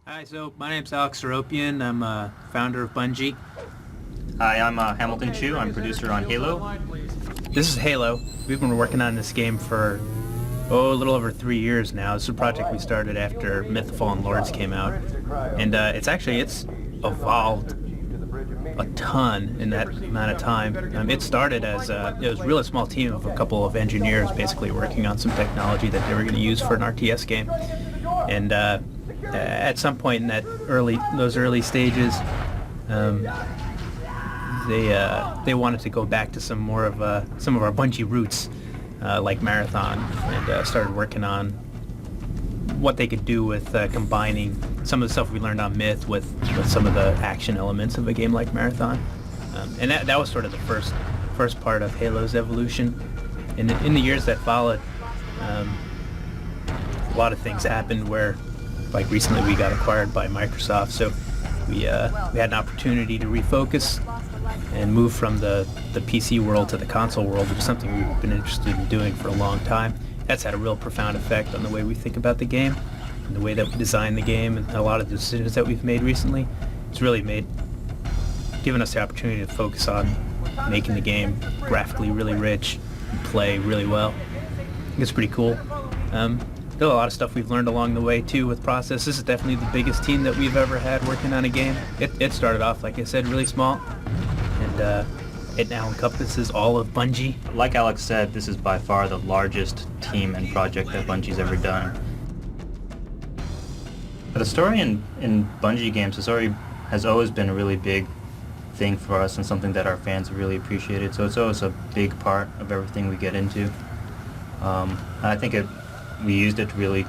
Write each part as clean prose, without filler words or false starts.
Hi, so my name's Alex Seropian. I'm a founder of Bungie. Hi, I'm Hamilton Chu. I'm producer on Halo. This is Halo. We've been working on this game for, a little over 3 years now. It's a project we started after Myth of Fallen Lords came out. And it's evolved a ton in that amount of time. It started as, it was a really small team of a couple of engineers basically working on some technology that they were going to use for an RTS game. And at some point in those early stages, they wanted to go back to some of our Bungie roots, like Marathon, and started working on what they could do with combining some of the stuff we learned on Myth with some of the action elements of a game like Marathon. And that was sort of the first part of Halo's evolution. In the years that followed, a lot of things happened where, like recently, we got acquired by Microsoft, so we had an opportunity to refocus and move from the PC world to the console world, which is something we've been interested in doing for a long time. That's had a real profound effect on the way we think about the game, and the way that we design the game, and a lot of the decisions that we've made recently. It's really given us the opportunity to focus on making the game graphically really rich and play really well. I think it's pretty cool. There's a lot of stuff we've learned along the way too with process. This is definitely the biggest team that we've ever had working on a game. It started off, like I said, really small, and it now encompasses all of Bungie. Like Alex said, this is by far the largest team and project that Bungie's ever done. The story in Bungie games has always been a really big thing for us and something that our fans really appreciated. So it's always a big part of everything we get into. I think we used it to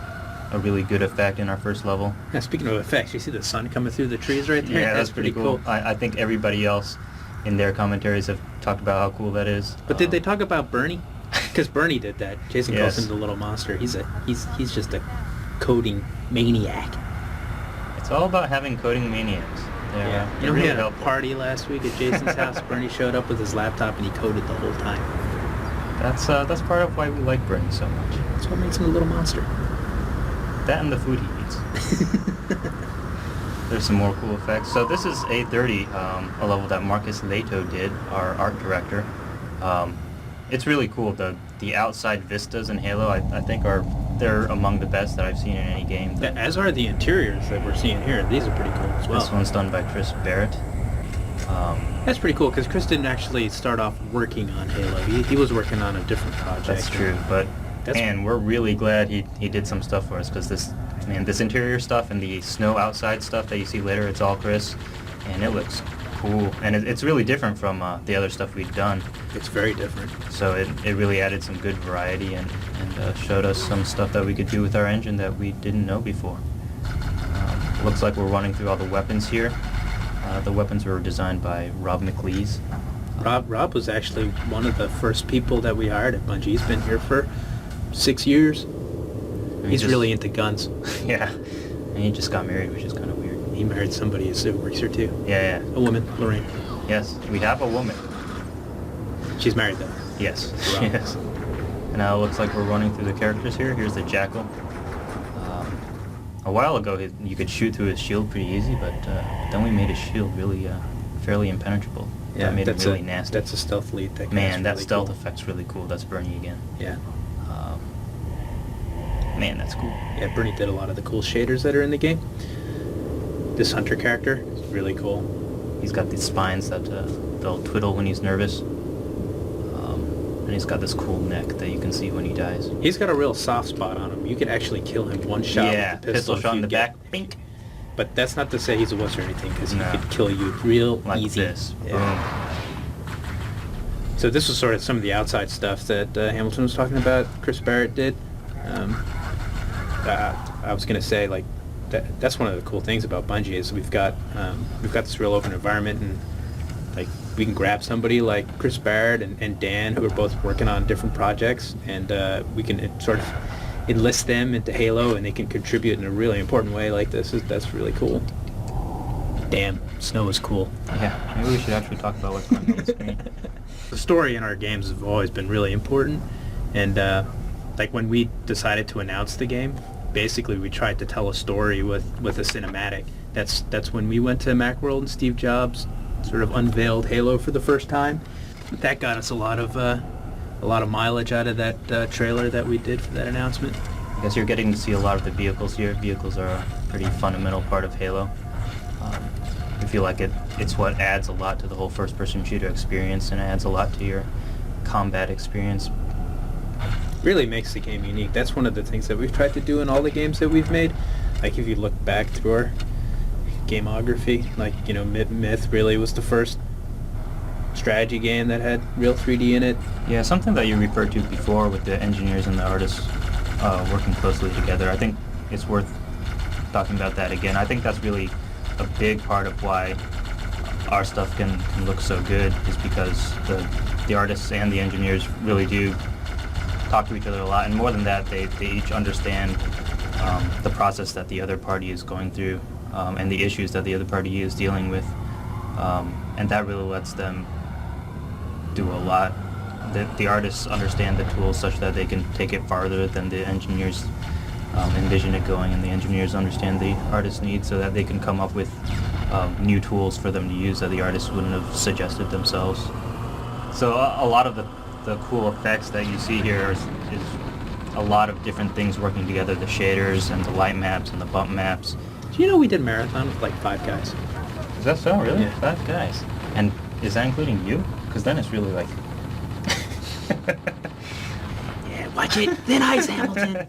a really good effect in our first level. Now, speaking of effects, you see the sun coming through the trees right there? Yeah, that's pretty cool. I think everybody else in their commentaries have talked about how cool that is. But did they talk about Bernie? Because Bernie did that. Jason calls him the little monster. He's just a coding maniac. It's all about having coding maniacs. Yeah. You know, he had a party last week at Jason's house. Bernie showed up with his laptop and he coded the whole time. That's part of why we like Bernie so much. That's what makes him a little monster. That and the food he eats. There's some more cool effects. So this is A30, a level that Marcus Leto did, our art director. It's really cool. The outside vistas in Halo, I think they're among the best that I've seen in any game. As are the interiors that we're seeing here. These are pretty cool as well. This one's done by Chris Barrett. That's pretty cool because Chris didn't actually start off working on Halo. He was working on a different project. That's true, but man, we're really glad he did some stuff for us, because this interior stuff and the snow outside stuff that you see later, it's all Chris, and it looks cool, and it's really different from the other stuff we've done. It's very different. So it really added some good variety and showed us some stuff that we could do with our engine that we didn't know before. Looks like we're running through all the weapons here. The weapons were designed by Rob McLeese. Rob was actually one of the first people that we hired at Bungie. He's been here for 6 years. He's really into guns. Yeah, and he just got married, which is kind of weird. He married somebody who works here too. Yeah. A woman, Lorraine. Yes, we have a woman. She's married though. Yes, she is. And now it looks like we're running through the characters here. Here's the Jackal. A while ago, you could shoot through his shield pretty easy, but then we made his shield really fairly impenetrable. Yeah, that made it really nasty. That's a stealth lead. Man, that really stealth cool. effect's really cool. That's Bernie again. Yeah. Man, that's cool. Yeah, Bernie did a lot of the cool shaders that are in the game. This hunter character is really cool. He's got these spines that they'll twiddle when he's nervous. And he's got this cool neck that you can see when he dies. He's got a real soft spot on him. You could actually kill him one shot with the pistol shot in the back. Bink. But that's not to say he's a wuss or anything, because he No. could kill you real Like easy. this. Yeah. So this was sort of some of the outside stuff that Hamilton was talking about. Chris Barrett did. I was gonna say, like, that's one of the cool things about Bungie is we've got this real open environment, and like we can grab somebody like Chris Barrett and Dan, who are both working on different projects, and we can sort of enlist them into Halo, and they can contribute in a really important way like this. That's really cool. Damn, snow is cool. Yeah, maybe we should actually talk about what's going on the screen. The story in our games have always been really important, and like when we decided to announce the game, basically we tried to tell a story with a cinematic. That's when we went to Macworld and Steve Jobs sort of unveiled Halo for the first time. That got us a lot of mileage out of that trailer that we did for that announcement. I guess you're getting to see a lot of the vehicles here. Vehicles are a pretty fundamental part of Halo. I feel like it's what adds a lot to the whole first-person shooter experience, and it adds a lot to your combat experience. Really makes the game unique. That's one of the things that we've tried to do in all the games that we've made. Like if you look back through our gameography, like, you know, Myth really was the first strategy game that had real 3D in it. Yeah, something that you referred to before with the engineers and the artists working closely together. I think it's worth talking about that again. I think that's really a big part of why our stuff can look so good, is because the artists and the engineers really do talk to each other a lot, and more than that, they each understand the process that the other party is going through, and the issues that the other party is dealing with, and that really lets them do a lot. The artists understand the tools such that they can take it farther than the engineers envision it going, and the engineers understand the artist's needs so that they can come up with new tools for them to use that the artists wouldn't have suggested themselves. So a lot of the cool effects that you see here is a lot of different things working together, the shaders and the light maps and the bump maps. Do you know we did Marathon with like 5 guys? Is that so, really? Yeah. 5 guys. And is that including you? Because then it's really like... Yeah, watch it. Thin Ice Hamilton.